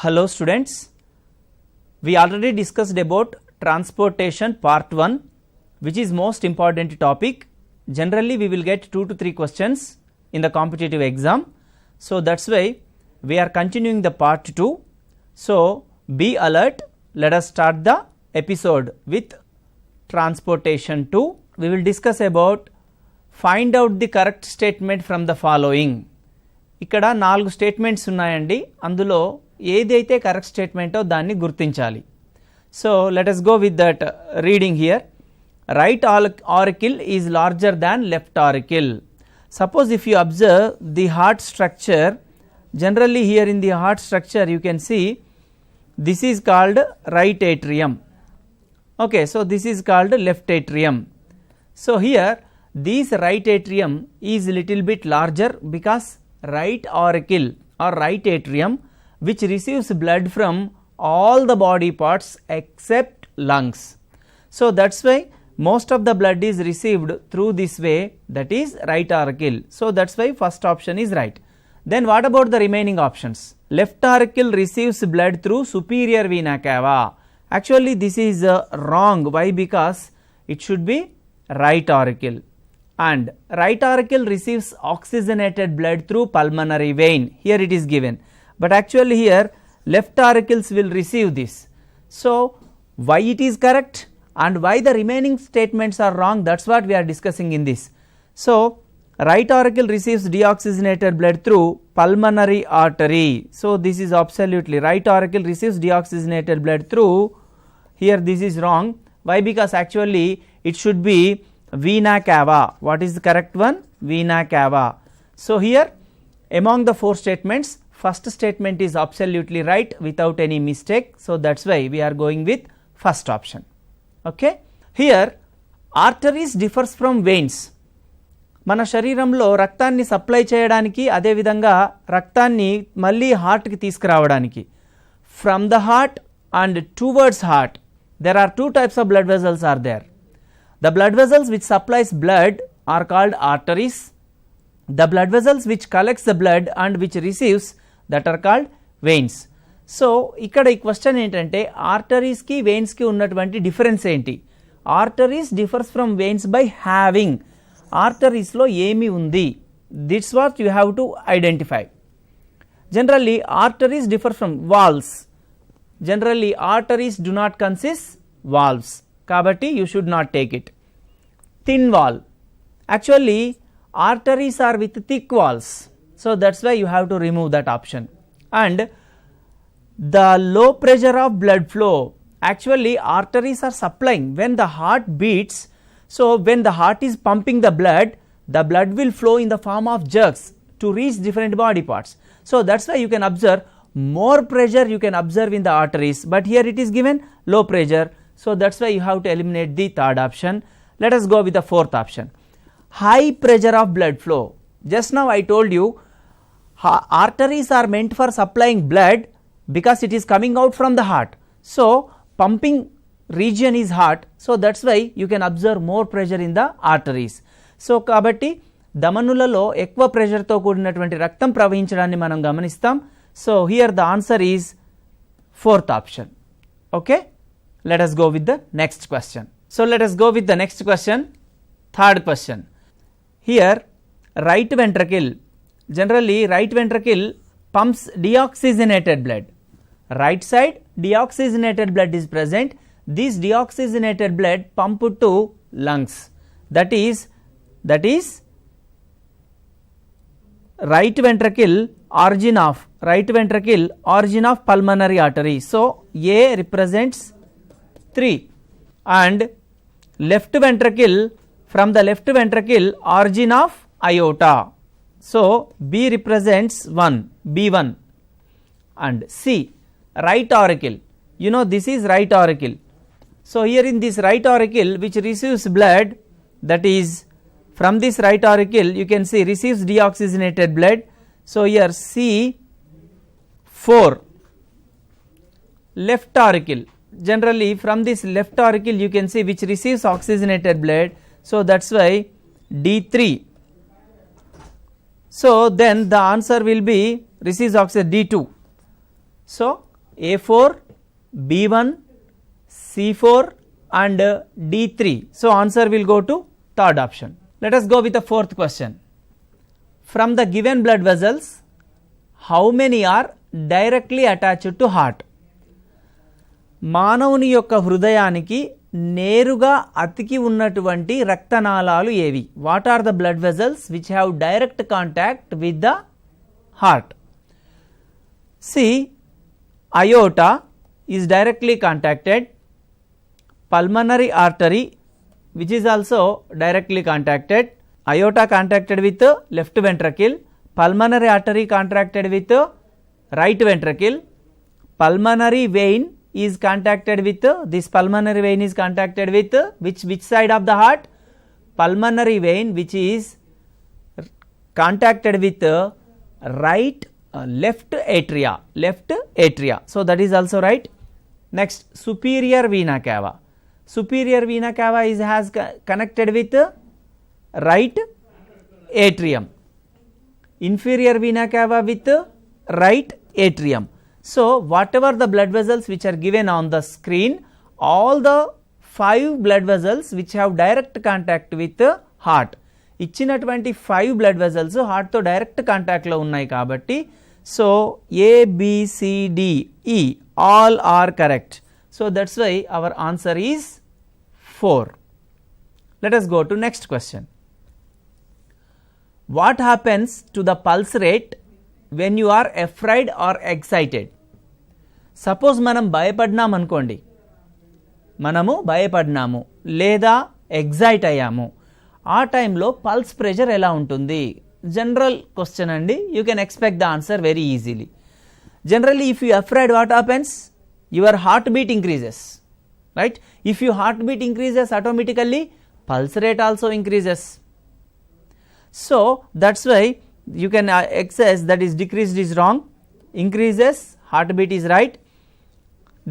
Hello students, we already discussed about transportation part 1, which is most important topic. Generally we will get 2 to 3 questions in the competitive exam. So that's why we are continuing the part 2. So be alert, let us start the episode with transportation 2. We will discuss about find out the correct statement from the following. ఇక్కడ 4 statements ఉన్నాయండి, అందులో ఏదైతే correct స్టేట్మెంటో దాన్ని గుర్తించాలి. So let us go with that reading here. Right auricle is larger than left auricle. Suppose if you observe the heart structure, generally here in the heart structure you can see this is called right atrium. Okay, so this is called left atrium. So here this right atrium is little bit larger because right auricle or right atrium which receives blood from all the body parts except lungs. So that's why most of the blood is received through this way, that is right auricle. So that's why first option is right. Then what about the remaining options? Left auricle receives blood through superior vena cava. Actually this is wrong. Why? Because it should be right auricle. And right auricle receives oxygenated blood through pulmonary vein. Here it is given, but actually here left auricles will receive this. So why it is correct and why the remaining statements are wrong, that's what we are discussing in this. So right auricle receives deoxygenated blood through pulmonary artery. So this is absolutely right auricle receives deoxygenated blood through, here this is wrong. Why? Because actually it should be vena cava. What is the correct one? Vena cava. So here among the 4 statements, first statement is absolutely right without any mistake. So that's why we are going with first option. Okay, here arteries differs from veins. మన శరీరంలో రక్తాన్ని supply చేయడానికి, అదే విధంగా రక్తాన్ని మళ్ళీ heart కి తీసుకురావడానికి, from the heart and towards heart there are 2 types of blood vessels are there. The blood vessels which supplies blood are called arteries. The blood vessels which collects the blood and which receives, that are called veins. So ఇక్కడ ఈ question ఏంటంటే arteries కి veins కి ఉన్నటువంటి difference ఏంటి? Arteries differs from veins by having. Arteries లో ఏమి ఉంది, that's what you have to identify. Generally arteries differ from valves. Generally arteries do not consist valves, కాబట్టి you should not take it. Thin wall, actually arteries are with thick walls, so that's why you have to remove that option. And the low pressure of blood flow, actually arteries are supplying when the heart beats. So when the heart is pumping the blood will flow in the form of jerks to reach different body parts. So that's why you can observe more pressure you can observe in the arteries, but here it is given low pressure. So that's why you have to eliminate the third option. Let us go with the fourth option. High pressure of blood flow. Just now I told you arteries are meant for supplying blood because it is coming out from the heart. So pumping region is heart. So that's why you can observe more pressure in the arteries. So కాబట్టి ధమనులలో ఎక్కువ pressure తో కూడినటువంటి రక్తం ప్రవహించడాన్ని మనం గమనిస్తాం. So here the answer is fourth option. Okay, let us go with the next question. So let us go with the next question, third question. Here right ventricle, generally right ventricle pumps deoxygenated blood. Right side deoxygenated blood is present. This deoxygenated blood pumped to lungs, that is right ventricle origin of pulmonary artery. So A represents 3 and left ventricle, from the left ventricle origin of aorta. So B represents 1, B1. And C right auricle, you know this is right auricle. So here in this right auricle which receives blood, that is from this right auricle you can see receives deoxygenated blood. So here C4. Left auricle, generally from this left auricle you can see which receives oxygenated blood. So that's why D3. So then the answer will be receives oxygen D2. So A4, B1, C4 and D3. So answer will go to third option. Let us go with the fourth question. From the given blood vessels, how many are directly attached to heart? మానవుని యొక్క హృదయానికి నేరుగా అతికి ఉన్నటువంటి రక్తనాళాలు ఏవి? What are the blood vessels which have direct contact with the heart? C aorta is directly contacted, pulmonary artery which is also directly contacted, aorta contacted with left ventricle, pulmonary artery contracted with right ventricle, pulmonary vein is contacted with this pulmonary vein is contacted with which side of the heart? Pulmonary vein which is contacted with right left atria, so that is also right. Next, superior vena cava. Superior vena cava has connected with right atrium, inferior vena cava with right atrium. So whatever the blood vessels which are given on the screen, all the 5 blood vessels which have direct contact with heart, ఇచ్చినటువంటి 5 blood vessels heart తో direct contact లో ఉన్నాయి కాబట్టి, so A, B, C, D, E all are correct. So that's why our answer is 4. Let us go to next question. What happens to the pulse rate when you are afraid or excited? Suppose మనం భయపడ్డాం అనుకోండి, మనము భయపడ్డాము లేదా excite అయ్యాము, ఆ టైంలో pulse pressure ఎలా ఉంటుంది? General question అండి, you can expect the answer very easily. Generally if you afraid, what happens? Your heartbeat increases, right? If your heartbeat increases, automatically pulse rate also increases. So that's why you can access that is decreased is wrong, increases heartbeat is right.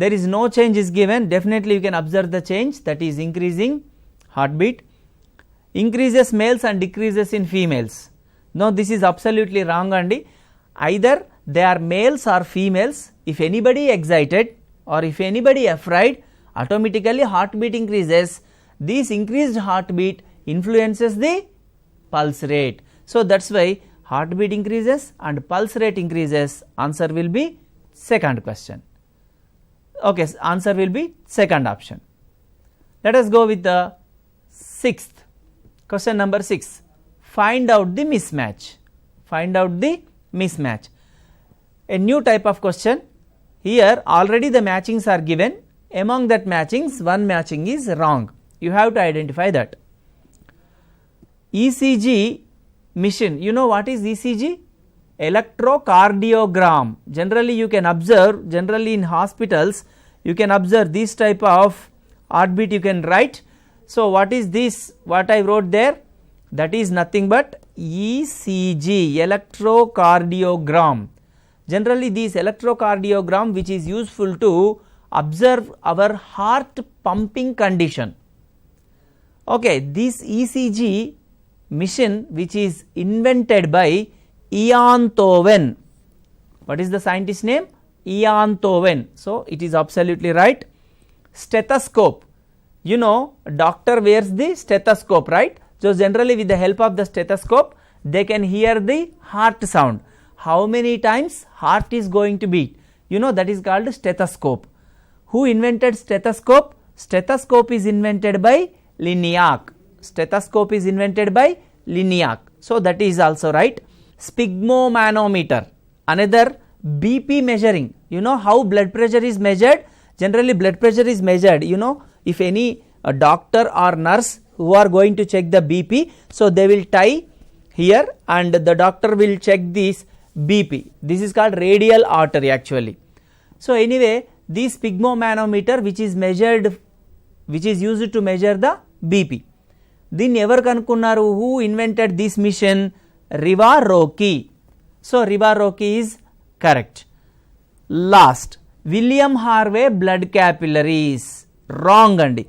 There is no change is given, definitely you can observe the change, that is increasing heartbeat. Increases males and decreases in females. No, this is absolutely wrong andi. Either they are males or females. If anybody excited or if anybody afraid, automatically heartbeat increases. This increased heartbeat influences the pulse rate. So that's why heartbeat increases and pulse rate increases. Answer will be second question. Okay, answer will be second option. Let us go with the sixth question, number 6. Find out the mismatch. Find out the mismatch. A new type of question. Here already the matchings are given. Among that matchings, one matching is wrong. You have to identify that. ECG machine. You know what is ECG? Electrocardiogram. Generally you can observe, generally in hospitals you can observe this type of heartbeat you can write. So what is this, what I wrote there? That is nothing but ECG, electrocardiogram. Generally this electrocardiogram which is useful to observe our heart pumping condition. Okay, this ECG machine which is invented by Ian Thoven. What is the scientist name? Ian Thoven. So it is absolutely right. Stethoscope. You know, doctor wears the stethoscope, right? So generally with the help of the stethoscope they can hear the heart sound. How many times heart is going to beat? You know, that is called stethoscope. Who invented stethoscope? Stethoscope is invented by Liniak. Stethoscope is invented by Liniak. So that is also right. Sphygmomanometer, another BP measuring. You know how blood pressure is measured? Generally blood pressure is measured, you know, if any doctor or nurse who are going to check the BP, so they will tie here and the doctor will check this BP. This is called radial artery actually. So anyway, this sphygmomanometer which is measured, which is used to measure the BP. దీన్ని ఎవరు కనుక్కున్నారు? Who invented this machine? Riva-Rocky. So Riva-Rocky is correct. Last, William Harvey blood capillaries. Wrong andi.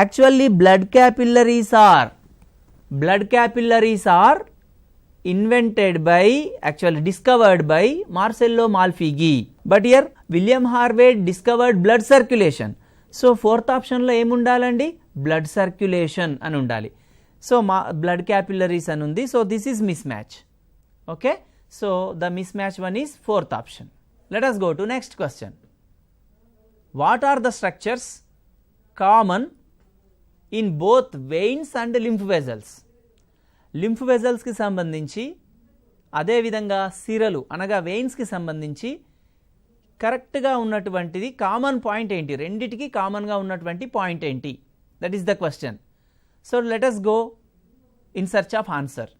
Actually blood capillaries are invented by, actually discovered by Marcello Malpighi. But here William Harvey discovered blood circulation. So fourth option లో ఏముండాలండి, blood circulation అని ఉండాలి. So blood capillaries అని ఉంది. So this is mismatch. Okay, so the mismatch one is fourth option. Let us go to next question. What are the structures common in both veins and lymph vessels? Lymph వెజల్స్కి సంబంధించి అదేవిధంగా సిరలు అనగా వెయిన్స్కి సంబంధించి కరెక్ట్గా ఉన్నటువంటిది common point ఏంటి, రెండిటికి కామన్గా ఉన్నటువంటి పాయింట్ ఏంటి, that is the question. So let us go in search of answer.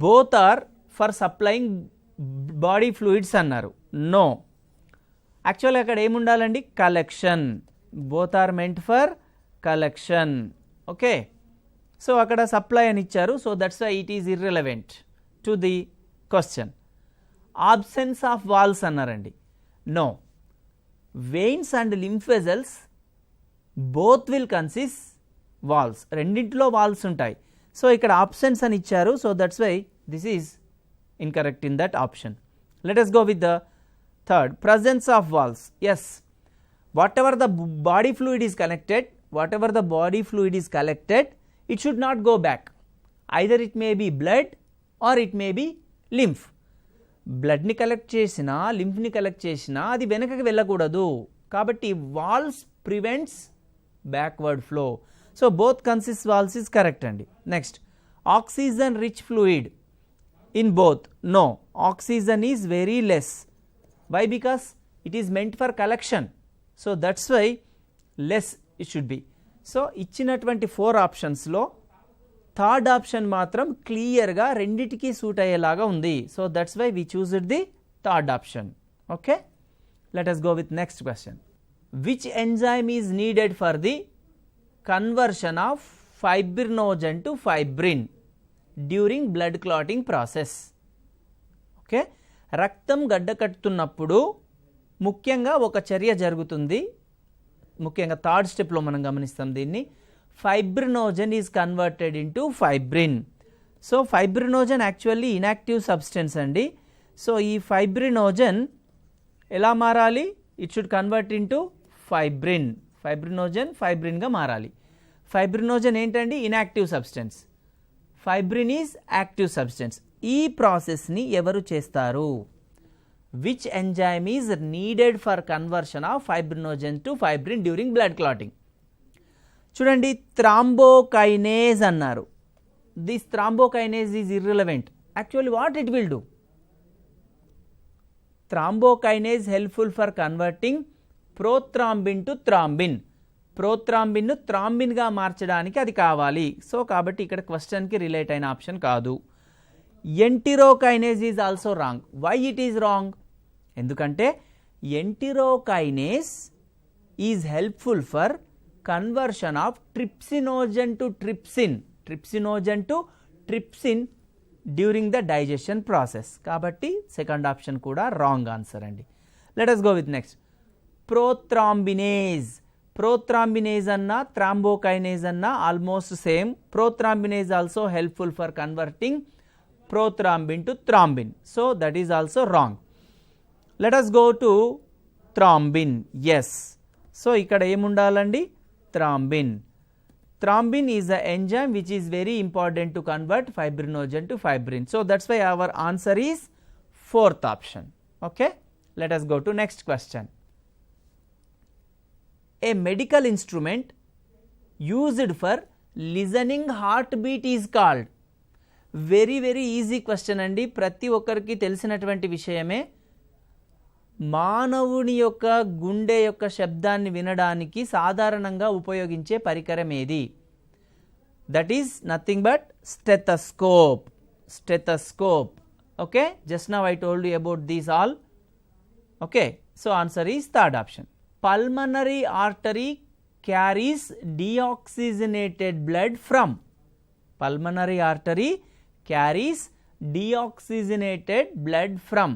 Both are for supplying body fluids అన్నారు. నో, యాక్చువల్గా అక్కడ ఏముండాలండి, collection. Both are meant for collection. Okay, so అక్కడ సప్లై అని ఇచ్చారు. So that's why it is irrelevant to the question. Absence of walls అన్నారండి. No, veins and lymph vessels both will consist walls, రెండింటిలో walls ఉంటాయి. So ఇక్కడ absence అని ఇచ్చారు. So that's why this is incorrect in that option. Let us go with the third, presence of walls. Yes, whatever the body fluid is collected, it should not go back. Either it may be blood or it may be lymph. Blood ni collect chesina, lymph ni collect chesina, adi venakaki vellakudadu. Kabatti walls prevents backward flow. So both consist walls is correct andi. Next, oxygen rich fluid in both. No, oxygen is very less. Why? Because it is meant for collection. So that's why less it should be. So ఇచ్చినటువంటి 4 ఆప్షన్స్లో third option మాత్రం క్లియర్గా రెండిటికి suit అయ్యేలాగా ఉంది. So that's why we choosed the third option. Okay, let us go with next question. Which enzyme is needed for the conversion of fibrinogen to fibrin during blood clotting process? Okay, రక్తం గడ్డకట్టుతున్నప్పుడు ముఖ్యంగా ఒక చర్య జరుగుతుంది. ముఖ్యంగా third స్టెప్లో మనం గమనిస్తాం దీన్ని. Fibrinogen is converted into fibrin. So fibrinogen actually inactive substance అండి. సో ఈ ఫైబ్రినోజన్ ఎలా మారాలి, it should convert into fibrin. Fibrinogen ఫైబ్రిన్గా మారాలి. ఫైబ్రినోజన్ ఏంటండి, inactive substance. Fibrin is active substance. ఈ ప్రాసెస్ని ఎవరు చేస్తారు? Which enzyme is needed for conversion of fibrinogen to fibrin during blood clotting? చూడండి, థ్రాంబోకైనేజ్ అన్నారు. This thrombokinase is irrelevant. Actually what it will do? Thrombokinase helpful for converting prothrombin to thrombin. ప్రోథ్రాంబిన్ను థ్రాంబిన్గా మార్చడానికి అది కావాలి. సో కాబట్టి ఇక్కడ క్వశ్చన్కి రిలేట్ అయిన ఆప్షన్ కాదు. Enterokinase is also wrong. Why it is wrong? ఎందుకంటే enterokinase is helpful for conversion of trypsinogen to trypsin, trypsinogen to trypsin during the digestion process. కాబట్టి సెకండ్ ఆప్షన్ కూడా రాంగ్ ఆన్సర్ అండి. Let us go with next. Prothrombinase. Prothrombinase అన్నా thrombokinase అన్నా almost same. Prothrombinase also helpful for converting prothrombin to thrombin. So that is also wrong. Let us go to thrombin. Yes. So ikkada em undalandi, thrombin. Thrombin is the enzyme which is very important to convert fibrinogen to fibrin. So that's why our answer is fourth option. Okay, let us go to next question. A medical instrument used for listening heartbeat is called. Very very easy question అండి. ప్రతి ఒక్కరికి తెలిసినటువంటి విషయమే. మానవుని యొక్క గుండె యొక్క శబ్దాన్ని వినడానికి సాధారణంగా ఉపయోగించే పరికరం ఏది? That is nothing but stethoscope. Stethoscope. Okay, just now I told you about these all. Okay, so answer is third option. Pulmonary artery carries deoxygenated blood from. Pulmonary artery carries deoxygenated blood from.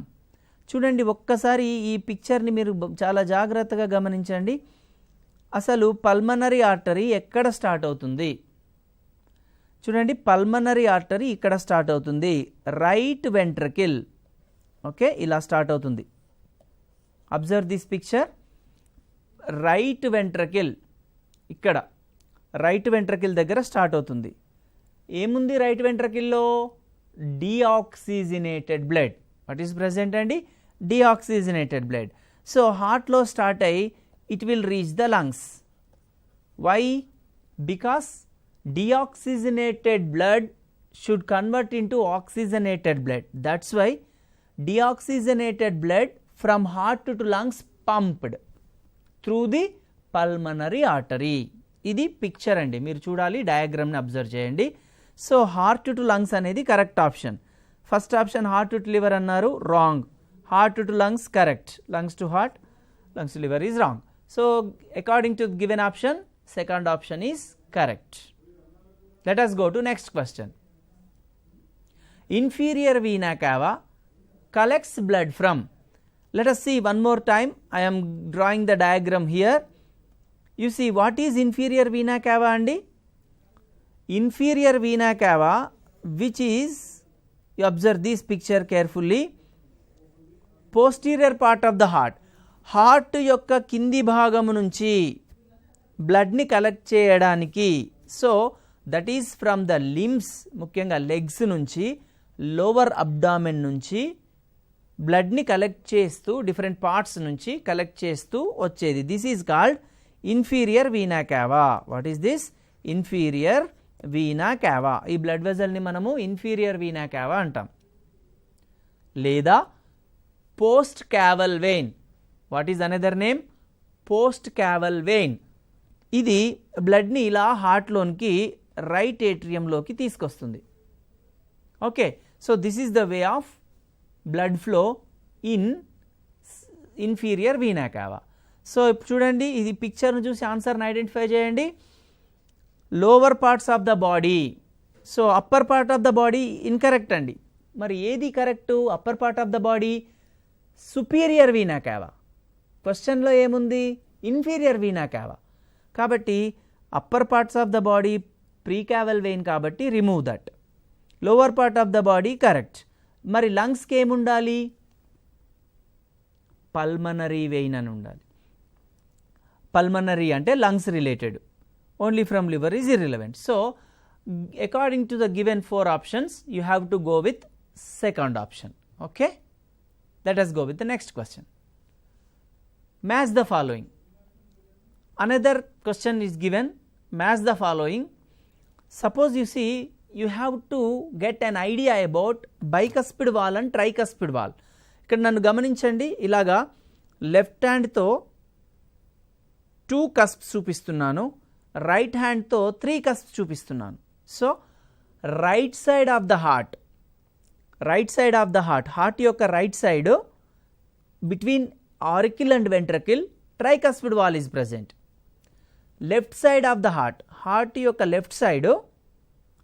చూడండి ఒక్కసారి ఈ పిక్చర్ని మీరు చాలా జాగ్రత్తగా గమనించండి. అసలు pulmonary artery ఎక్కడ start అవుతుంది? చూడండి పల్మనరీ ఆర్టరీ ఇక్కడ స్టార్ట్ అవుతుంది, రైట్ వెంట్రకిల్. ఓకే, ఇలా స్టార్ట్ అవుతుంది. Observe this picture. Right ventricle ఇక్కడ రైట్ వెంట్రకిల్ దగ్గర స్టార్ట్ అవుతుంది. ఏముంది రైట్ వెంట్రకిల్లో? Deoxygenated blood. What is present అండి? Deoxygenated blood. సో హార్ట్లో స్టార్ట్ అయ్యి it will reach the lungs. Why? Because deoxygenated blood should convert into oxygenated blood. That's why deoxygenated blood from heart to lungs pumped through the pulmonary artery. ఇది picture అండి, మీరు చూడాలి, డయాగ్రామ్ని observe చేయండి. So heart to lungs అనేది correct option. First option heart to liver అన్నారు, wrong. Heart to lungs correct, lungs to heart, lungs to liver is wrong. So according to given option second option is correct. Let us go to next question. Inferior vena cava collects blood from. Let us see one more time. I am drawing the diagram here. You see what is inferior vena cava andi? Inferior vena cava, which is, you observe this picture carefully, posterior part of the heart. హార్ట్ యొక్క కింది భాగము నుంచి బ్లడ్ని collect చేయడానికి. So that is from the limbs, ముఖ్యంగా legs నుంచి, lower abdomen నుంచి బ్లడ్ని కలెక్ట్ చేస్తూ, డిఫరెంట్ పార్ట్స్ నుంచి కలెక్ట్ చేస్తూ వచ్చేది. This is called inferior vena cava. What is this? Inferior vena cava. ఈ బ్లడ్ వెజల్ని మనము ఇన్ఫీరియర్ వీనా క్యావా అంటాం. లేదా post caval vein. What is another name? Post caval vein. ఇది బ్లడ్ని ఇలా హార్ట్లోనికి, రైట్ ఏట్రియంలోకి తీసుకొస్తుంది. Okay, so this is the way of blood flow in inferior vena cava. So ఇప్పుడు చూడండి, ఇది పిక్చర్ను చూసి ఆన్సర్ని ఐడెంటిఫై చేయండి. Lower parts of the body. So upper part of the body incorrect అండి. మరి ఏది correct? Upper part of the body superior vena cava. క్వశ్చన్లో ఏముంది? Inferior vena cava. కాబట్టి upper parts of the body pre caval vein కాబట్టి remove that. Lower part of the body correct. మరి లంగ్స్కి ఏముండాలి? Pulmonary vein అని ఉండాలి. పల్మనరీ అంటే lungs related. Only from liver is irrelevant. So according to the given 4 options you have to go with second option. Okay, let us go with the next question. Match the following. Another question is given. Match the following. Suppose you see, you have to get an idea about bicuspid wall and tricuspid wall. ఇక్కడ నన్ను గమనించండి, ఇలాగా left హ్యాండ్తో 2 cusps చూపిస్తున్నాను, right హ్యాండ్తో 3 cusps చూపిస్తున్నాను. So right side of the heart, హార్ట్ యొక్క right side between auricle and ventricle tricuspid valve is present. Left side of the heart యొక్క లెఫ్ట్ సైడ్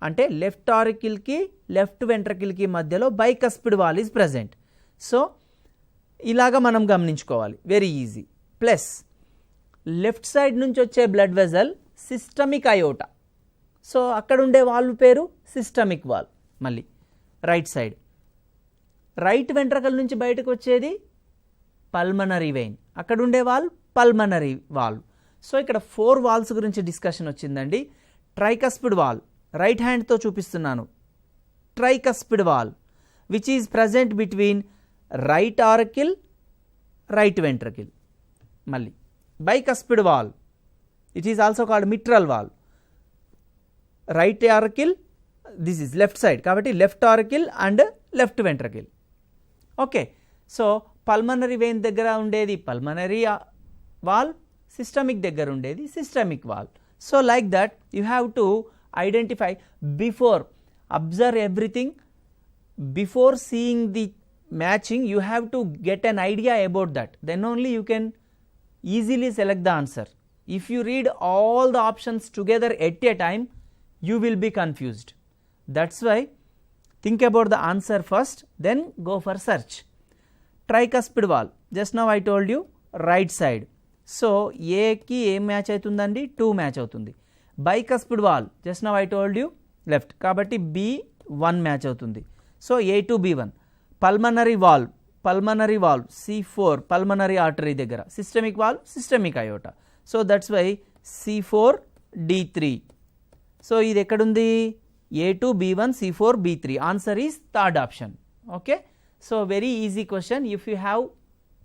అంటే లెఫ్ట్ ఆరికిల్కి లెఫ్ట్ వెంట్రకిల్కి మధ్యలో bicuspid valve is present. So ఇలాగ మనం గమనించుకోవాలి, very easy. Plus left side నుంచి వచ్చే blood vessel systemic aorta. So అక్కడ ఉండే వాల్వ్ పేరు సిస్టమిక్ వాల్. మళ్ళీ రైట్ సైడ్, రైట్ వెంట్రకల్ నుంచి బయటకు వచ్చేది పల్మనరీ వెయిన్, అక్కడ ఉండే వాల్వ్ పల్మనరీ వాల్వ్. సో ఇక్కడ 4 వాల్స్ గురించి డిస్కషన్ వచ్చిందండి. ట్రైకస్పిడ్ వాల్, రైట్ హ్యాండ్తో చూపిస్తున్నాను, tricuspid valve which is present between right auricle, right ventricle. మళ్ళీ bicuspid valve, it is also called mitral valve. Right auricle, this is left side కాబట్టి left auricle and left ventricle. Okay, so pulmonary vein దగ్గర ఉండేది pulmonary valve, systemic దగ్గర ఉండేది systemic valve. So like that you have to identify before, observe everything. Before seeing the matching you have to get an idea about that, then only you can easily select the answer. If you read all the options together at a time, you will be confused. That's why think about the answer first, then go for search. Tricuspid wall, just now I told you right side. So A ki em match aitundandi, 2 match avutundi. Bicuspid wall, just now I told you left, కాబట్టి B1 match అవుతుంది. So A2B1. Pulmonary valve C4 pulmonary artery దగ్గర, systemic valve systemic aorta. So that's why C4D3. So ఇది ఎక్కడుంది? A2B1 C4B3. Answer is third option. Okay, so very easy question if you have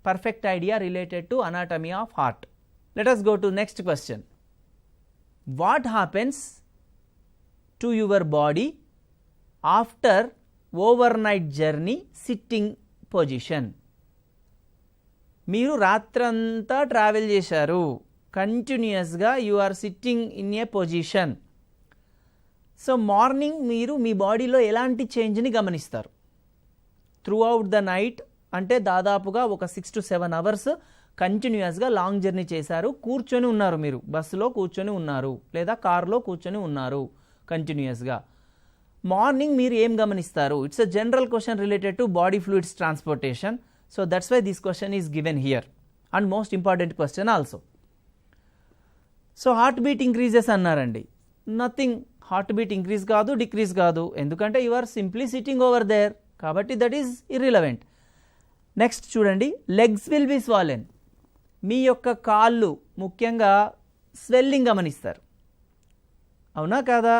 perfect idea related to anatomy of heart. Let us go to next question. What happens to your body after overnight journey sitting position? మీరు రాత్రంతా travel చేశారు, కంటిన్యూస్గా you are sitting in a position. So morning మీరు మీ బాడీలో ఎలాంటి చేంజ్ని గమనిస్తారు? Through out the night అంటే దాదాపుగా ఒక 6 to 7 అవర్స్ కంటిన్యూస్గా లాంగ్ జర్నీ చేశారు, కూర్చొని ఉన్నారు, మీరు బస్సులో కూర్చొని ఉన్నారు లేదా కార్లో కూర్చొని ఉన్నారు కంటిన్యూస్గా. మార్నింగ్ మీరు ఏం గమనిస్తారు? It's a general question related to body fluids transportation. So that's why this question is given here and most important question also. So heart beat increases అన్నారండి. నథింగ్, హార్ట్ బీట్ ఇంక్రీజ్ కాదు, decrease కాదు, ఎందుకంటే you are simply sitting over there, కాబట్టి that is irrelevant. Next చూడండి, legs will be swollen. మీ యొక్క కాళ్ళు ముఖ్యంగా స్వెల్లింగ్ గమనిస్తారు, అవునా కాదా?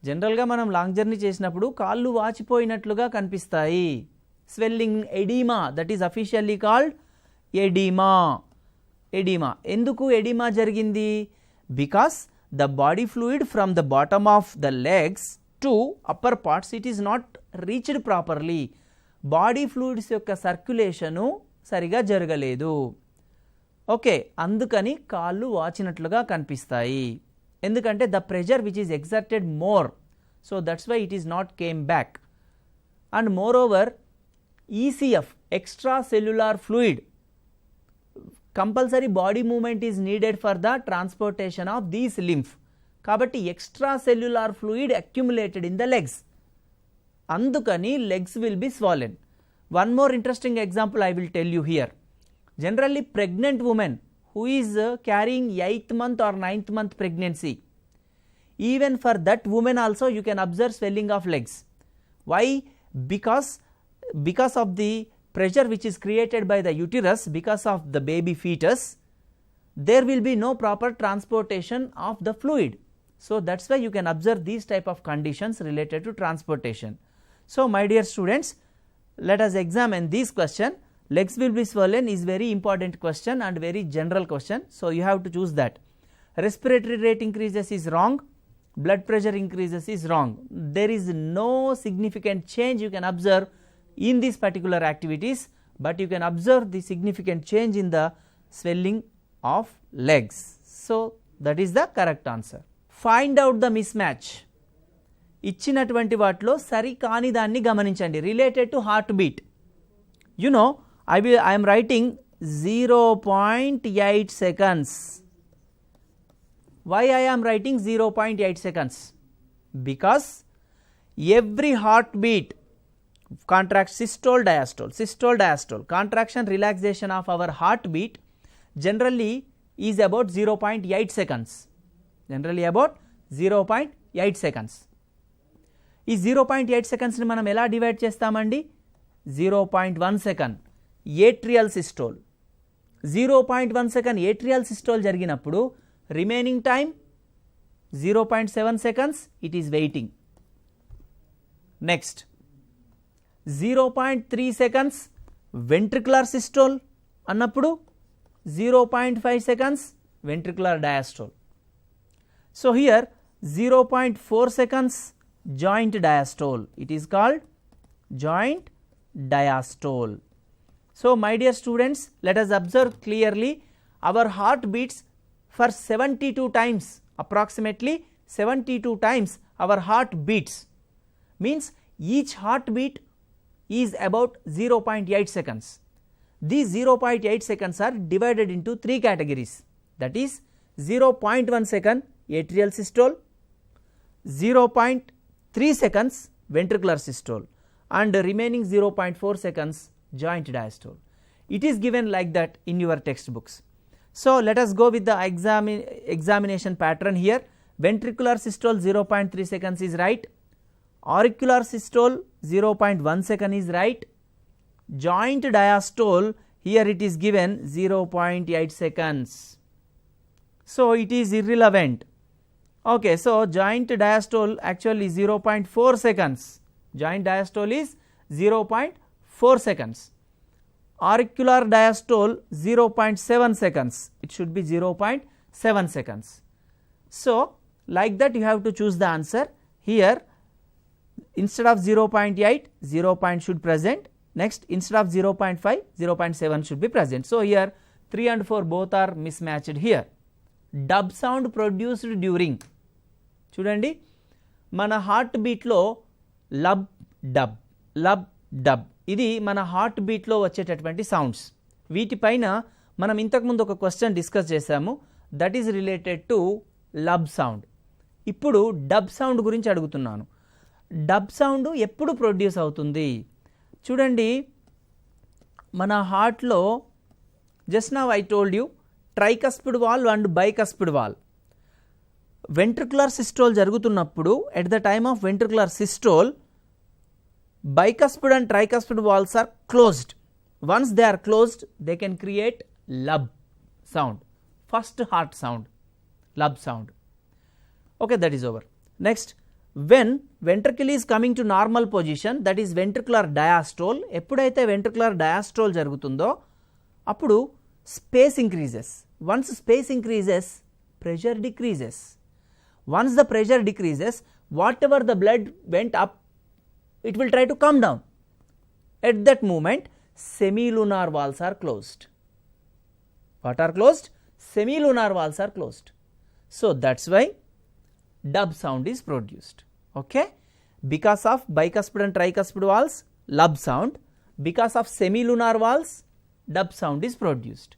జనరల్గా మనం లాంగ్ జర్నీ చేసినప్పుడు కాళ్ళు వాచిపోయినట్లుగా కనిపిస్తాయి. Swelling, oedema, that is officially called oedema. ఎందుకు ఎడిమా జరిగింది? Because the body fluid from the bottom of the legs to upper parts, it is not reached properly. Body fluids యొక్క సర్క్యులేషను సరిగా జరగలేదు. Okay, అందుకని కాళ్ళు వాచినట్లుగా కనిపిస్తాయి. ఎందుకంటే the pressure which is exerted more, so that's why it is not came back. And moreover ECF, extra cellular fluid, compulsory body movement is needed for the transportation of these lymph. కాబట్టి extra cellular fluid accumulated in the legs, అందుకని legs will be swollen. One more interesting example I will tell you here. Generally pregnant women who is carrying 8th month or 9th month pregnancy, even for that woman also you can observe swelling of legs. Why? Because of the pressure which is created by the uterus, because of the baby fetus, there will be no proper transportation of the fluid. So that's why you can observe these type of conditions related to transportation. So my dear students, let us examine this question. Legs will be swollen is very important question and very general question, so you have to choose that. Respiratory rate increases is wrong, blood pressure increases is wrong. There is no significant change you can observe in these particular activities, but you can observe the significant change in the swelling of legs. So that is the correct answer. Find out the mismatch. ఇచ్చినటువంటి వాటిలో సరికాని దాన్ని గమనించండి related to heartbeat. You know, I am writing 0.8 seconds. Why I am writing 0.8 seconds? Because every heartbeat contracts systole diastole, contraction relaxation of our heartbeat generally is about 0.8 seconds. Generally about 0.8 seconds. ఈ 0.8 సెకండ్స్ని మనం ఎలా divide చేస్తామండి? 0.1 second atrial systole, 0.1 second atrial systole జరిగినప్పుడు remaining time 0.7 seconds it is waiting. Next 0.3 seconds ventricular systole అన్నప్పుడు 0.5 seconds ventricular diastole. So here 0.4 seconds joint diastole, it is called joint diastole. So my dear students, let us observe clearly our heart beats for 72 times, approximately 72 times our heart beats, means each heartbeat is about 0.8 seconds. These 0.8 seconds are divided into 3 categories, that is 0.1 second atrial systole, 0.3 seconds ventricular systole and remaining 0.4 seconds joint diastole. It is given like that in your textbooks. So let us go with the examination pattern here. Ventricular systole 0.3 seconds is right, Auricular systole 0.1 second is right. Joint diastole, here it is given 0.8 seconds. So it is irrelevant. Okay, so joint diastole actually 0.4 seconds. Joint diastole is 0.4 seconds. Auricular diastole 0.7 seconds. It should be 0.7 seconds. So like that you have to choose the answer. Here instead of 0.8, 0. should present. Next instead of 0.5, 0.7 should be present. So here 3 and 4 both are mismatched here. Dub sound produced during, చూడండి మన heart బీట్లో lub dub ఇది మన heart బీట్లో వచ్చేటటువంటి sounds. వీటిపైన మనం ఇంతకుముందు ఒక question discuss చేశాము, that is related to lub sound. ఇప్పుడు డబ్ సౌండ్ గురించి అడుగుతున్నాను. డబ్ సౌండ్ ఎప్పుడు ప్రొడ్యూస్ అవుతుంది? చూడండి మన హార్ట్లో just now I told you tricuspid valve and bicuspid valve. Ventricular systole జరుగుతున్నప్పుడు at the time of ventricular systole bicuspid and tricuspid valves are closed. Once they are closed, they can create lub sound, first heart sound, lub sound. Okay, that is over. Next, when ventricle is coming to normal position, that is ventricular diastole, ఎప్పుడైతే ventricular diastole జరుగుతుందో అప్పుడు space increases. Once space increases, pressure decreases. Once the pressure decreases, whatever the blood went up, it will try to come down. At that moment, semilunar valves are closed. What are closed? Semilunar valves are closed. So that's why dub sound is produced. Okay? Because of bicuspid and tricuspid valves, lub sound. Because of semilunar valves, dub sound is produced.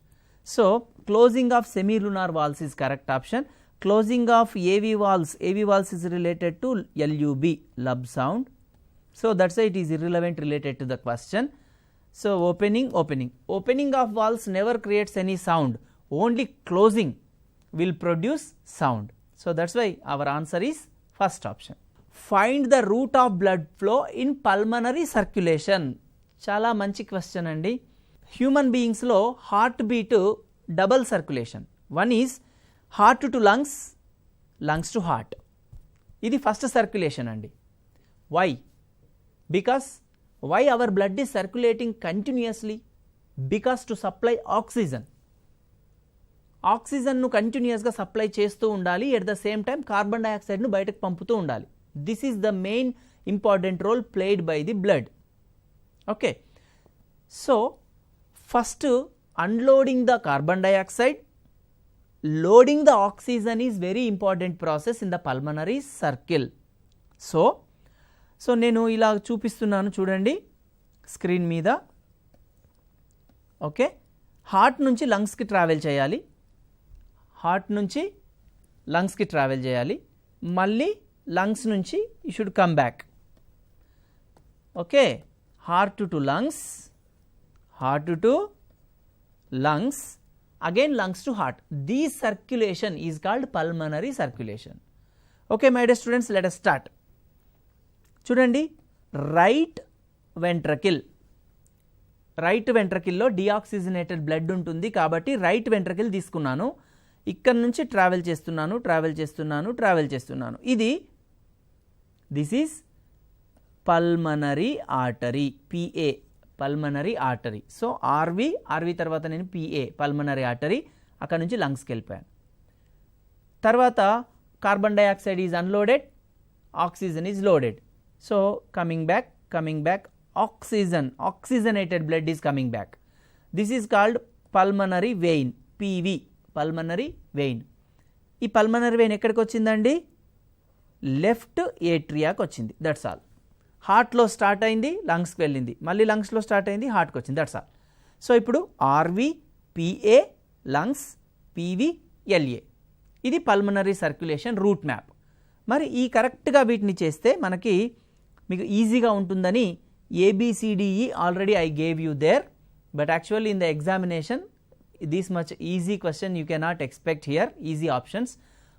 So closing of semilunar valves is correct option. Closing of AV valves is related to LUB, lub sound. So that's why it is irrelevant related to the question. So opening of valves never creates any sound, only closing will produce sound. So that's why our answer is first option. Find the route of blood flow in pulmonary circulation. చాలా మంచి question అండి. Human బీయింగ్స్లో heart beat double circulation. One is heart to lungs, lungs to heart. ఇది first circulation అండి. Why? Because why our blood is circulating continuously? Because to supply oxygen. ఆక్సిజన్ను కంటిన్యూస్గా supply చేస్తూ ఉండాలి, at the same time carbon డైఆక్సైడ్ను బయటకు పంపుతూ ఉండాలి. This is the main important role played by the blood. Okay, so first unloading the carbon dioxide, loading the oxygen is very important process in the pulmonary circle. So నేను ఇలా చూపిస్తున్నాను చూడండి screen మీద. Okay, heart నుంచి లంగ్స్కి travel చేయాలి, heart నుంచి లంగ్స్కి travel చేయాలి, మళ్ళీ లంగ్స్ నుంచి you should come back. Okay, heart to lungs, heart to lungs, again lungs to heart. This circulation is called pulmonary circulation. Okay my dear students, let us start. చూడండి right వెంట్రకిల్లో deoxygenated blood ఉంటుంది కాబట్టి right వెంట్రకిల్ తీసుకున్నాను. ఇక్కడ నుంచి travel చేస్తున్నాను. ఇది this is pulmonary artery, PA pulmonary artery. So RV తర్వాత నేను పిఏ పల్మనరీ ఆర్టరీ, అక్కడ నుంచి లంగ్స్కి వెళ్ళిపోయాను. తర్వాత carbon dioxide is అన్లోడెడ్, oxygen is loaded. So coming back, oxygenated blood is coming back. This is called pulmonary vein, PV, pulmonary vein. ఈ pulmonary vein ఎక్కడికి వచ్చిందండి? Left ఏట్రియాకి వచ్చింది. That's all. హార్ట్లో స్టార్ట్ అయింది, లంగ్స్కి వెళ్ళింది, మళ్ళీ లంగ్స్లో స్టార్ట్ అయింది, హార్ట్కి వచ్చింది. That's all. సో ఇప్పుడు RV, PA, lungs, PV, LA. ఇది పల్మనరీ సర్క్యులేషన్ రూట్ మ్యాప్. మరి ఈ కరెక్ట్గా వీటిని చేస్తే మనకి మీకు ఈజీగా ఉంటుందని ABCDE already I gave you there, but actually in the examination this much easy question you cannot expect here, easy options,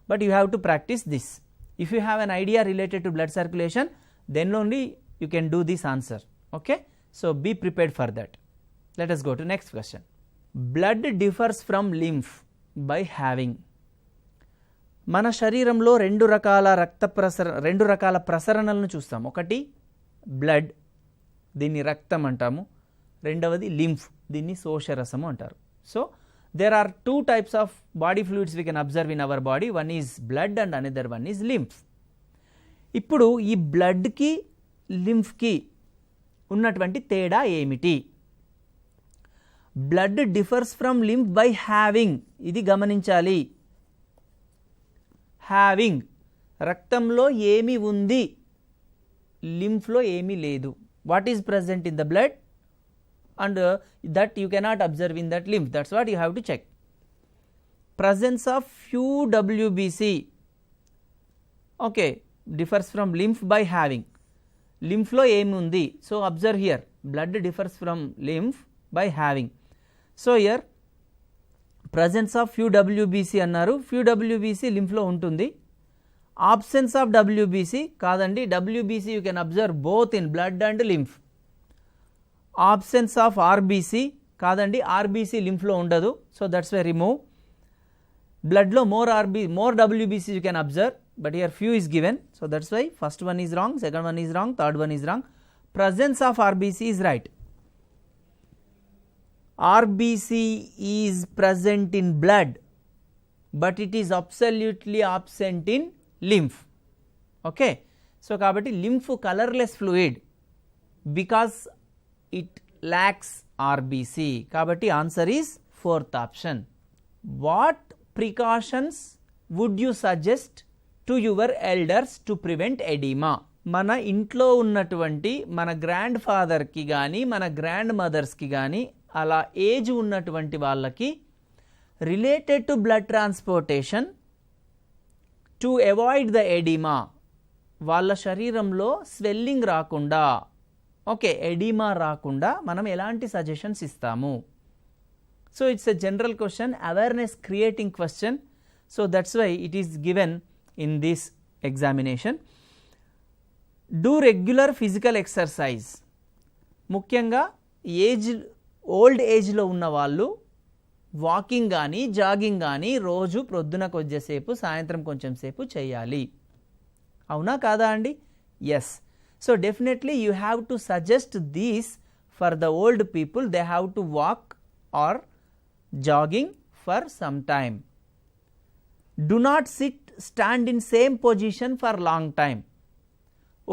but you have to practice this. If you have an idea related to blood circulation, then only you can do this answer. Okay, so be prepared for that. Let us go to next question. Blood differs from lymph by having. మన శరీరంలో రెండు రకాల ప్రసరణలను చూస్తాం. ఒకటి blood, దీన్ని రక్తం అంటాము. రెండవది లింఫ్, దీన్ని శోషరసము అంటారు. So there are two types of body fluids we can observe in our body. One is blood and another one is lymph. ఇప్పుడు ఈ బ్లడ్కి లింఫ్కి ఉన్నటువంటి తేడా ఏమిటి? Blood differs from lymph by having. ఇది గమనించాలి. హ్యావింగ్, రక్తంలో ఏమి ఉంది, లింఫ్లో ఏమీ లేదు. What is present in the blood and that you cannot observe in that lymph. That's what you have to check. Presence of few WBC, okay, differs from lymph by having. Lymph lo em undi, so observe here, blood differs from lymph by having. So here presence of few WBC annaru, few WBC lymph lo untundi. Absence of WBC kadandi, WBC you can observe both in blood and lymph. Absence of RBC కాదండి, RBC లింఫ్లో ఉండదు. So that's why remove. బ్లడ్లో more WBC you can observe, but here few is given. So that's why first one is wrong, second one is wrong, third one is wrong. Presence of RBC is right. RBC is present in blood, but it is absolutely absent in lymph. Okay, so కాబట్టి lymph colorless fluid because it lacks RBC. kabatti answer is fourth option. What precautions would you suggest to your elders to prevent edema? మన ఇంట్లో ఉన్నటువంటి మన grand ఫాదర్కి కానీ మన grand మదర్స్కి కానీ అలా ఏజ్ ఉన్నటువంటి వాళ్ళకి related to blood transportation to avoid the oedema, వాళ్ళ శరీరంలో స్వెల్లింగ్ రాకుండా, ఓకే, ఎడిమా రాకుండా మనం ఎలాంటి సజెషన్స్ ఇస్తాము? So it's a general question, awareness creating question. So that's why it is given in this examination. Do regular physical exercise. ముఖ్యంగా ఓల్డ్ ఏజ్లో ఉన్న వాళ్ళు వాకింగ్ కానీ జాగింగ్ కానీ రోజు ప్రొద్దున కొంచెంసేపు సాయంత్రం కొంచెం సేపు చేయాలి. అవునా కాదా అండి? Yes. So definitely you have to suggest these for the old people. They have to walk or jogging for some time. Do not stand in same position for long time.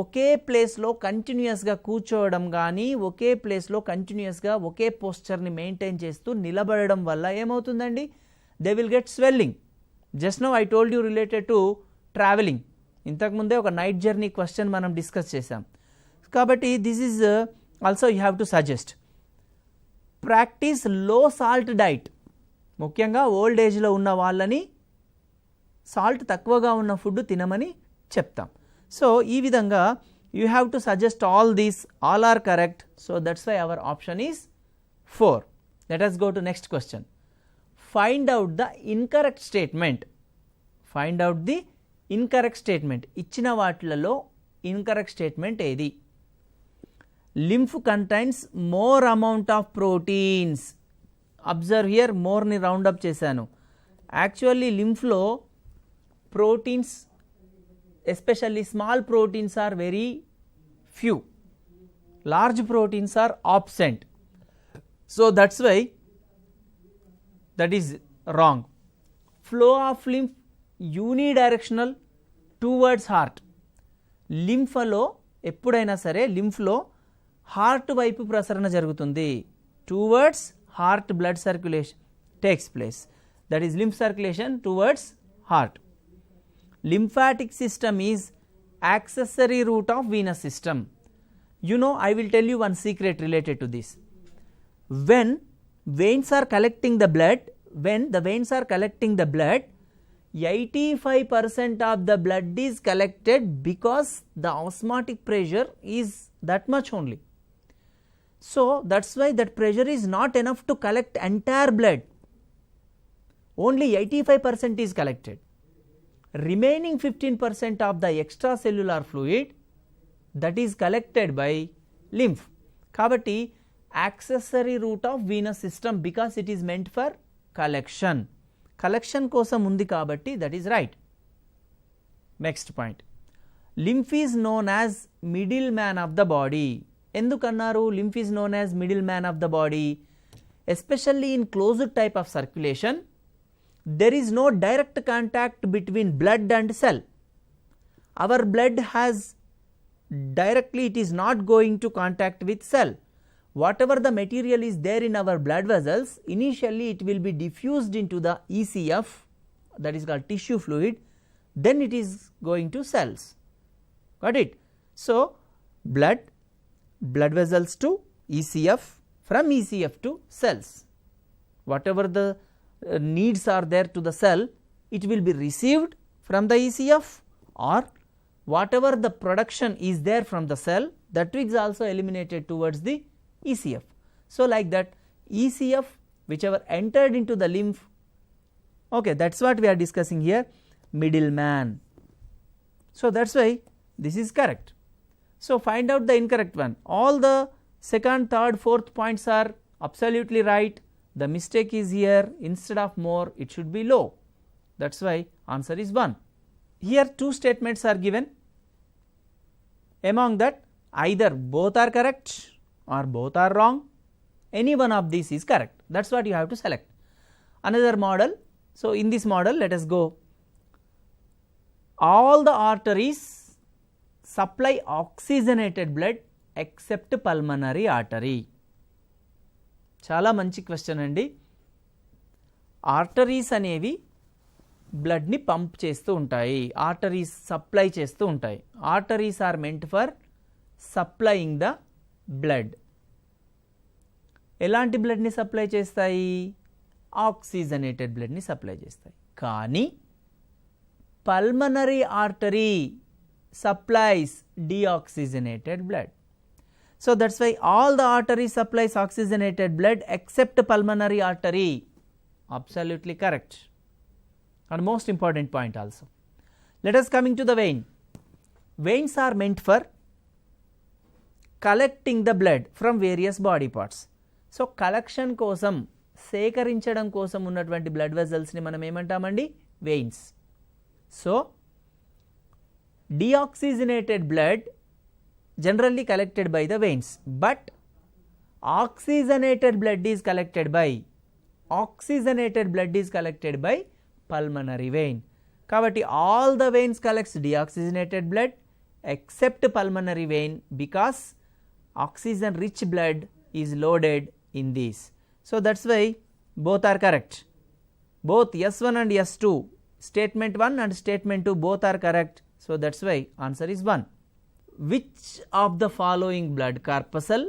ఒకే ప్లేస్లో కంటిన్యూస్గా కూర్చోవడం కానీ ఒకే ప్లేస్లో కంటిన్యూస్గా ఒకే పోస్చర్ని మెయింటైన్ చేస్తూ నిలబడడం వల్ల ఏమవుతుందండి? They will get swelling. Just now I told you related to travelling. ఇంతకుముందే ఒక నైట్ జర్నీ క్వశ్చన్ మనం డిస్కస్ చేసాం. కాబట్టి this is also you have to suggest. Practice లో సాల్ట్ డైట్. ముఖ్యంగా ఓల్డ్ ఏజ్లో ఉన్న వాళ్ళని సాల్ట్ తక్కువగా ఉన్న ఫుడ్ తినమని చెప్తాం. సో ఈ విధంగా you have to suggest all these. All are correct. So that's why our option is 4. Let us go to next question. Find out the incorrect statement. Find out the incorrect statement. ఇచ్చిన వాటిలలో incorrect statement ఏది? Lymph contains more amount of proteins. Observe here, more ని round up చేశాను. Actually లింఫ్లో proteins, especially small proteins are very few. Large proteins are absent. So that's why that is wrong. Flow of lymph unidirectional towards heart. లింఫలో ఎప్పుడైనా సరే లింఫ్లో heart వైపు ప్రసరణ జరుగుతుంది. Towards heart blood circulation takes place. That is lymph circulation towards heart. lymphatic system is accessory route of venous system. You know, I will tell you one secret related to this. When veins are collecting the blood, 85% of the blood is collected because the osmotic pressure is that much only. So that's why that pressure is not enough to collect entire blood. Only 85% is collected. Remaining 15% of the extracellular fluid that is collected by lymph. Kabatti accessory route of venous system because it is meant for collection. Collection kosam undi kabatti that is right. Next point, lymph is known as middleman of the body. Endukannaru lymph is known as middleman of the body? Especially in closed type of circulation, there is no direct contact between blood and cell. Our blood has directly, it is not going to contact with cell. Whatever the material is there in our blood vessels, initially it will be diffused into the ECF, that is called tissue fluid, then it is going to cells. Got it? So blood vessels to ECF, from ECF to cells. Whatever the needs are there to the cell, it will be received from the ECF, or whatever the production is there from the cell, that is also eliminated towards the ECF. So like that, ECF whichever entered into the lymph, okay, that is what we are discussing here, middleman. So that is why this is correct. So find out the incorrect one. All the second, third, fourth points are absolutely right. The mistake is here, instead of more it should be low. That is why answer is 1. Here two statements are given. Among that, either both are correct or both are wrong. Any one of these is correct. That is what you have to select. Another model. So in this model, let us go. All the arteries supply oxygenated blood except pulmonary artery. చాలా మంచి question అండి. Arteries అనేవి బ్లడ్ని pump చేస్తూ ఉంటాయి, arteries supply చేస్తూ ఉంటాయి. Arteries are meant for supplying the blood. ఎలాంటి బ్లడ్ని సప్లై చేస్తాయి? ఆక్సిజనేటెడ్ బ్లడ్ని సప్లై చేస్తాయి. కానీ pulmonary artery supplies deoxygenated blood. So that is why all the arteries supplies oxygenated blood except pulmonary artery. Absolutely correct. And most important point also. Let us coming to the vein. Veins are meant for collecting the blood from various body parts. So collection kosam, సేకరించడం కోసం ఉన్నటువంటి blood vessels ని మనం ఏమంటామండి? Veins. So deoxygenated blood generally collected by the veins, but oxygenated blood is collected by pulmonary vein. Kabatti all the veins collects deoxygenated blood except pulmonary vein because oxygen rich blood is loaded in these. So that is why both are correct. Both S1 and S2, statement 1 and statement 2 both are correct. So that is why answer is 1. Which of the following blood corpuscle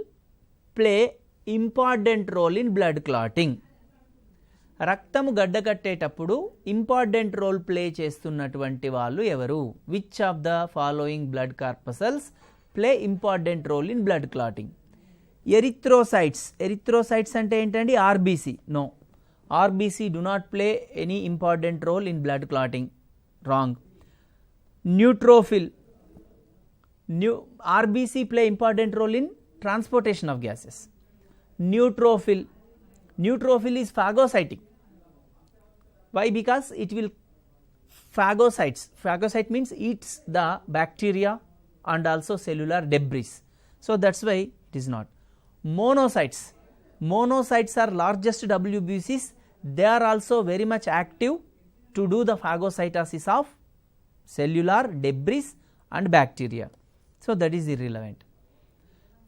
play important role in blood clotting? రక్తము గడ్డకట్టేటప్పుడు important role play చేస్తున్నటువంటి వాళ్ళు ఎవరు? Which of the following blood corpuscles play important role in blood clotting? Erythrocytes. Erythrocytes అంటే ఏంటండి? RBC. No, RBC do not play any important role in blood clotting. Wrong. Neutrophil. RBC play important role in transportation of gases. Neutrophil. Neutrophil is phagocytic. Why? Because it will phagocytes. Phagocyte means eats the bacteria and also cellular debris. So that is why it is not. Monocytes. Monocytes are largest WBCs. They are also very much active to do the phagocytosis of cellular debris and bacteria. So that is irrelevant.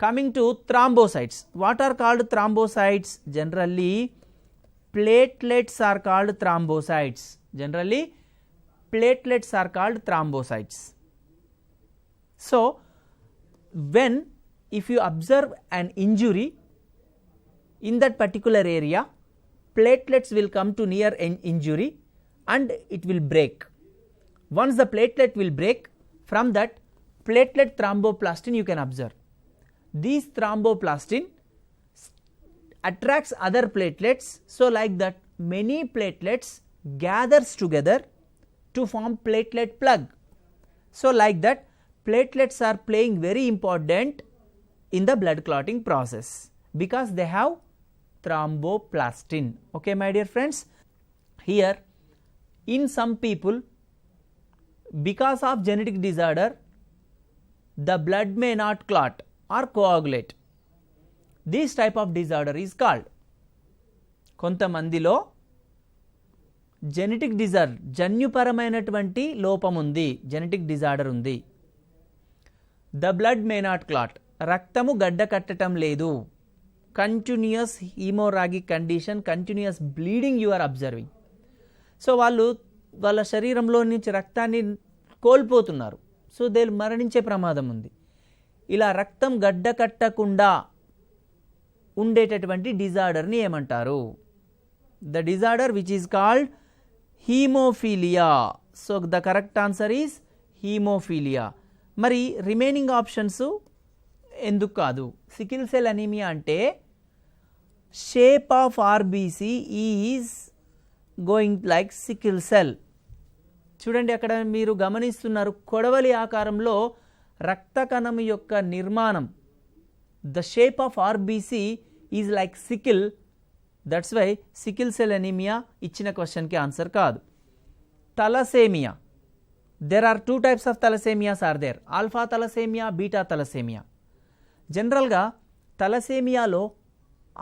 Coming to thrombocytes. What are called thrombocytes? Generally platelets are called thrombocytes. Generally platelets are called thrombocytes. So when if you observe an injury in that particular area, platelets will come to near an injury and it will break. Once the platelet will break, from that platelet thromboplastin you can observe. These thromboplastin attracts other platelets, so like that many platelets gathers together to form platelet plug. So like that platelets are playing very important in the blood clotting process because they have thromboplastin. Okay, my dear friends, here in some people, because of genetic disorder, the blood may not clot or coagulate. This type of disorder is called, కొంతమందిలో genetic disorder, జన్యుపరమైనటువంటి లోపం ఉంది, genetic disorder ఉంది. The blood may not clot, రక్తము గడ్డ కట్టడం లేదు. Continuous haemorrhagic condition, continuous bleeding you are observing. So వాళ్ళ శరీరంలో నుంచి రక్తాన్ని కోల్పోతున్నారు. సో దే మరణించే ప్రమాదం ఉంది. ఇలా రక్తం గడ్డ కట్టకుండా ఉండేటటువంటి డిజార్డర్ని ఏమంటారు? The disorder which is called haemophilia. So the correct answer is haemophilia. మరి రిమైనింగ్ ఆప్షన్స్ ఎందుకు కాదు? సికిల్ సెల్ అనీమియా అంటే shape of RBC is going like sickle cell. చూడండి, అక్కడ మీరు గమనిస్తున్నారు, కొడవలి ఆకారంలో రక్త కణం యొక్క నిర్మాణం, the shape of RBC is like sickle. That's why sickle cell anaemia ఇచ్చిన క్వశ్చన్కి ఆన్సర్ కాదు. Thalassaemia, there are two types of thalassemias are there, alpha thalassemia, beta thalassemia. జనరల్గా తలసేమియాలో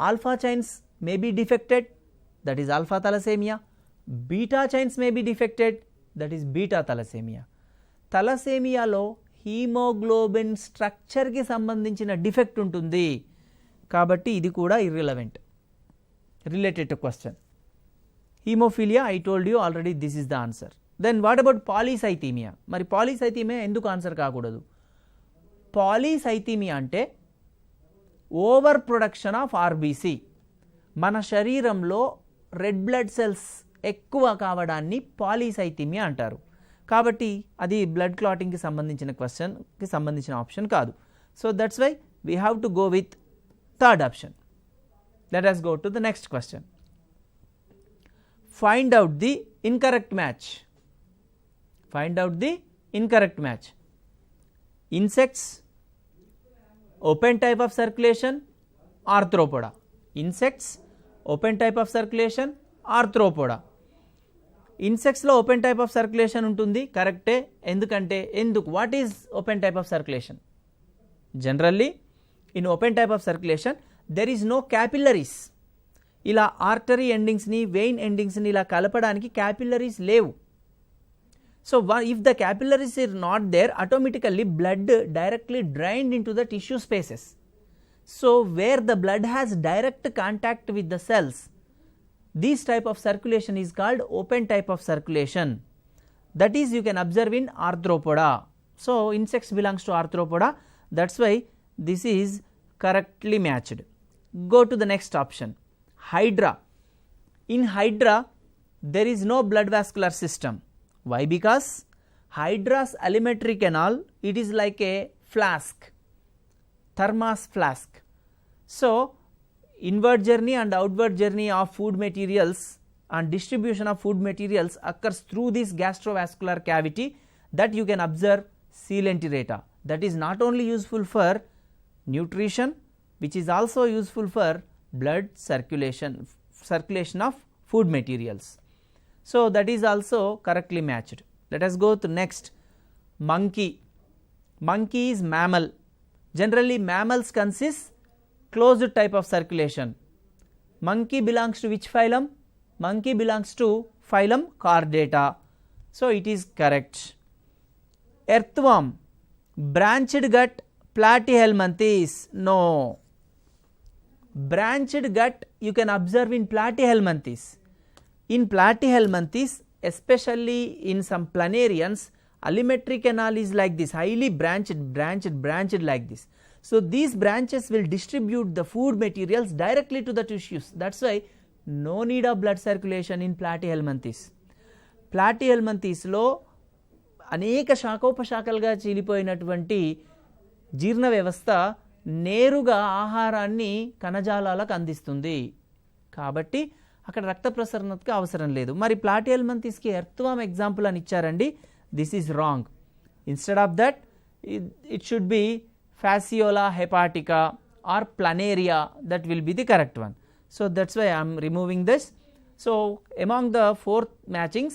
alpha chains may be defected, that is alpha thalassemia. Beta chains may be defected, that is beta thalassemia. తలసేమియాలో haemoglobin స్ట్రక్చర్కి సంబంధించిన defect ఉంటుంది, కాబట్టి ఇది కూడా irrelevant. Related to question haemophilia, I told you already this is the answer. Then what about polycythaemia? మరి polycythaemia ఎందుకు answer కాకూడదు? పాలీసైథీమియా అంటే ఓవర్ ప్రొడక్షన్ ఆఫ్ ఆర్బీసీ. మన శరీరంలో రెడ్ బ్లడ్ సెల్స్ ఎక్కువ కావడాన్ని పాలీసైథీమియా అంటారు. కాబట్టి అది బ్లడ్ క్లాటింగ్కి సంబంధించిన క్వశ్చన్కి సంబంధించిన ఆప్షన్ కాదు. So that's why we have to go with third option. Let us go to the next question. Find out the incorrect match. Find out the incorrect match. Insects, open type of circulation, arthropoda. Insects, open type of circulation, arthropoda. ఇన్సెక్ట్స్లో open type of circulation ఉంటుంది, కరెక్టే. ఎందుకంటే what is open type of circulation? Generally in open type of circulation there is no capillaries. ఇలా artery ఎండింగ్స్ని, vein ఎండింగ్స్ని ఇలా కలపడానికి capillaries లేవు. So if the capillaries are not there, automatically blood directly drained in to the tissue spaces. So where the blood has direct contact with the cells, this type of circulation is called open type of circulation. That is you can observe in arthropoda. So insects belongs to arthropoda. That's why this is correctly matched. Go to the next option. Hydra. In Hydra there is no blood vascular system. Why? Because Hydra's alimentary canal, it is like a flask, thermos flask. So inward journey and outward journey of food materials and distribution of food materials occurs through this gastrovascular cavity that you can observe coelenterata. That is not only useful for nutrition, which is also useful for blood circulation of food materials. So that is also correctly matched. Let us go to next. Monkey. Monkey is mammal. Generally mammals consist closed type of circulation. Monkey belongs to which phylum? Monkey belongs to phylum Chordata. So it is correct. Earthworm, branched gut, Platyhelminthes. No. Branched gut you can observe in Platyhelminthes. In Platyhelminthes, especially in some planarians, alimentary canal is like this, highly branched like this. So these branches will distribute the food materials directly to the tissues. That's why no need of blood circulation in Platyhelminthes. Platyhelminthes లో అనేక శాఖోపశాఖలుగా చీలిపోయినటువంటి జీర్ణ వ్యవస్థ నేరుగా ఆహారాన్ని కణజాలాలకు అందిస్తుంది. కాబట్టి అక్కడ రక్త ప్రసరణకు అవసరం లేదు. మరి Platyhelminthesకి ఎర్త్వామ్ ఎగ్జాంపుల్ అని ఇచ్చారండి. This is wrong. Instead of that it should be fasciola hepatica or planaria, that will be the correct one. So, that is why I am removing this. So, among the fourth matching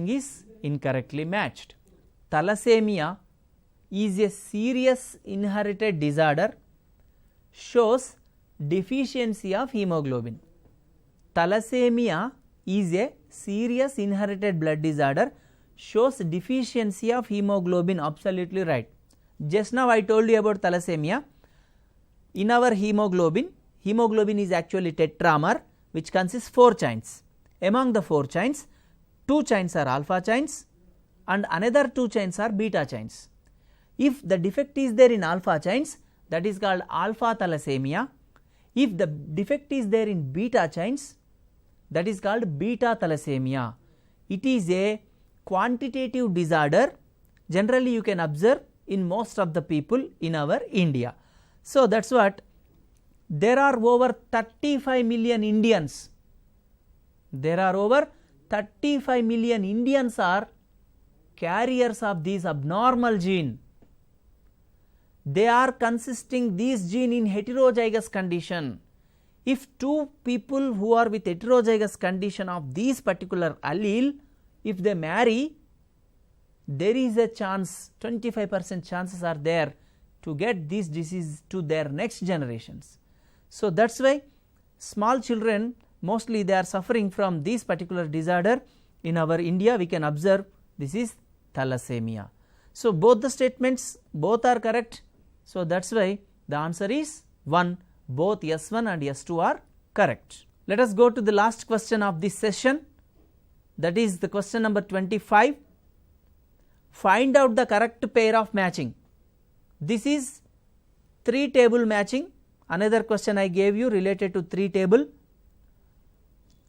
is incorrectly matched. Thalassemia is a serious inherited disorder, shows deficiency of hemoglobin. Thalassemia is a serious inherited blood disorder, shows deficiency of hemoglobin. Absolutely right. Just now I told you about thalassemia. In our hemoglobin is actually tetramer, which consists 4 chains. Among the 4 chains, 2 chains are alpha chains and another 2 chains are beta chains. If the defect is there in alpha chains, that is called alpha thalassemia. If the defect is there in beta chains, that is called beta thalassemia. It is a quantitative disorder. Generally you can observe in most of the people in our India. So, that is what, there are over 35 million Indians. There are over 35 million Indians are carriers of this abnormal gene. They are consisting this gene in heterozygous condition. If 2 people who are with heterozygous condition of this particular allele, if they marry, there is a chance, 25% chances are there to get this disease to their next generations. So, that is why small children mostly they are suffering from this particular disorder. In our India we can observe this is thalassemia. So, both the statements both are correct. So, that is why the answer is 1, both S1 and S2 are correct. Let us go to the last question of this session, that is the question number 25. Find out the correct pair of matching. This is 3 table matching, another question I gave you related to 3 table.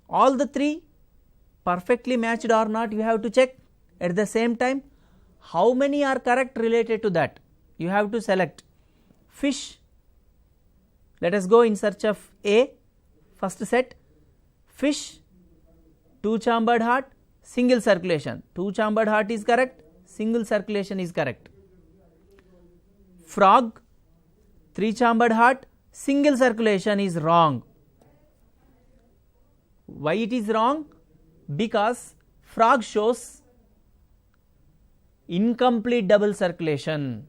All the 3 perfectly matched or not, you have to check. At the same time, how many are correct related to that, you have to select. Fish, let us go in search of A, first set. Fish, 2 chambered heart, single circulation. 2 chambered heart is correct, single circulation is correct. Frog, 3 chambered heart, single circulation is wrong. Why it is wrong? Because frog shows incomplete double circulation,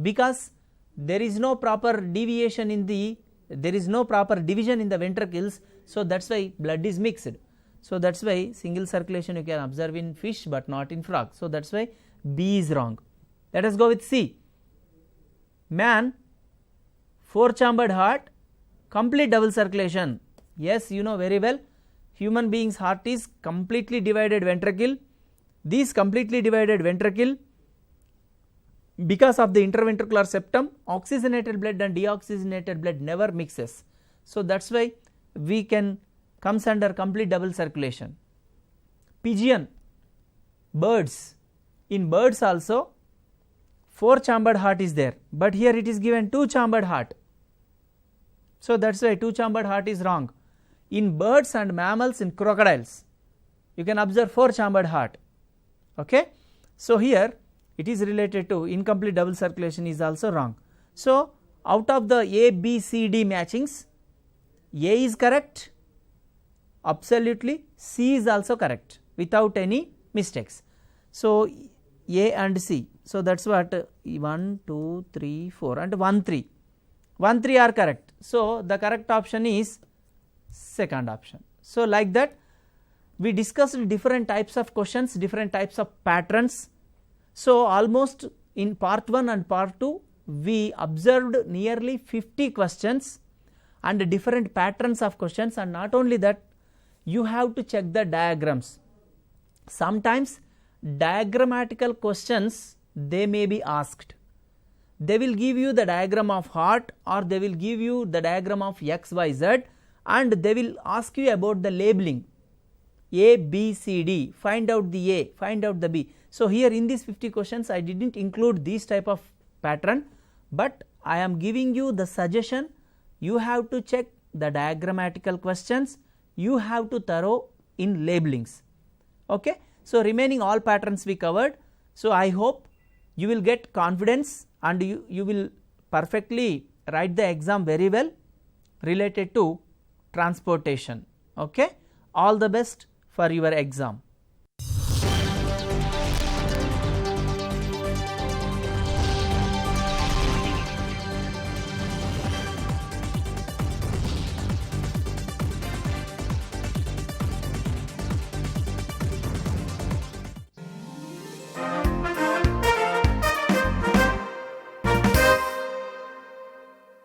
because there is no proper deviation in the, there is no proper division in the ventricles. So, that is why blood is mixed. So, that is why single circulation you can observe in fish but not in frog. So, that is why B is wrong. Let us go with C. Man, 4 chambered heart, complete double circulation. Yes, you know very well, human being's heart is completely divided ventricle. This completely divided ventricle, because of the interventricular septum, oxygenated blood and deoxygenated blood never mixes. So, that is why we can comes under complete double circulation. Pigeon, birds, in birds also 4 chambered heart is there, but here it is given 2 chambered heart. So, that is why 2 chambered heart is wrong. In birds and mammals, in crocodiles, you can observe 4 chambered heart. Okay? So, here it is related to incomplete double circulation is also wrong. So, out of the A, B, C, D matchings, A is correct, absolutely, C is also correct without any mistakes. So, A and C. So, that is what 1, 2, 3, 4 and 1, 3. 1, 3 are correct. So, the correct option is second option. So, like that we discussed different types of questions, different types of patterns. So, almost in part 1 and part 2 we observed nearly 50 questions and different patterns of questions, and not only that, you have to check the diagrams. Sometimes diagrammatical questions they may be asked. They will give you the diagram of heart or they will give you the diagram of XYZ and they will ask you about the labeling A, B, C, D, find out the A, find out the B. So, here in these 50 questions I did not include this type of pattern, but I am giving you the suggestion, you have to check the diagrammatical questions, you have to thorough in labelings. Okay? So, remaining all patterns we covered. So, I hope you will get confidence and you will perfectly write the exam very well related to transportation. Okay, all the best for your exam.